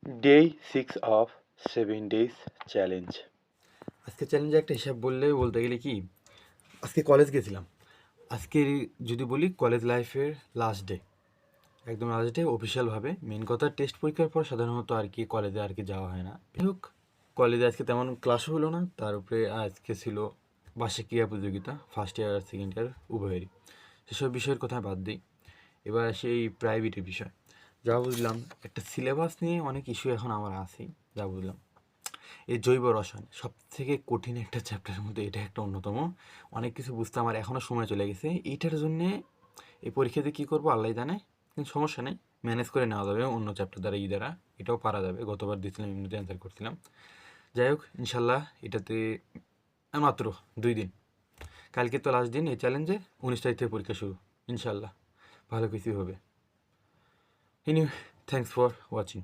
Day 6 of 7 days challenge. আজকে চ্যালেঞ্জে একটা হিসাব বলতে গেলে কি আজকে কলেজ গেছিলাম। আজকে যদি বলি কলেজ লাইফের লাস্ট ডে, একদম লাস্ট ডে অফিসিয়ালভাবে। মেন কথা টেস্ট পরীক্ষার পর সাধারণত আর কি কলেজে আর কি যাওয়া হয় না। যাই হোক, কলেজে আজকে তেমন ক্লাসও হলো না। তার উপরে আজকে ছিল বার্ষিক ক্রীড়া প্রতিযোগিতা, ফার্স্ট ইয়ার আর সেকেন্ড ইয়ার উভয়েরই। সেসব বিষয়ের কথা বাদ দিই, এবার আসি এই প্রাইভেটের বিষয়। যা বুঝলাম, একটা সিলেবাস নিয়ে অনেক ইস্যু এখন আমার আছেই। যা বুঝলাম, এই জৈব রসায়ন সব থেকে কঠিন একটা চ্যাপ্টারের মধ্যে এটা একটা অন্যতম। অনেক কিছু বুঝতে আমার এখনও সময় চলে গেছে। এইটার জন্যে এই পরীক্ষাতে কী করবো আল্লাহ জানে, কিন্তু সমস্যা নেই, ম্যানেজ করে নেওয়া যাবে অন্য চ্যাপ্টার দ্বারা দ্বারা। এটাও পারা যাবে, গতবার দিয়েছিলাম এমনিতে অ্যান্সার করছিলাম। যাই হোক, ইনশাল্লাহ এটাতে মাত্র 2 দিন, কালকে তো লাস্ট দিন এই চ্যালেঞ্জের। 19 তারিখ থেকে পরীক্ষা শুরু, ইনশাল্লাহ ভালো কিছুই হবে। Anyway, thanks for watching.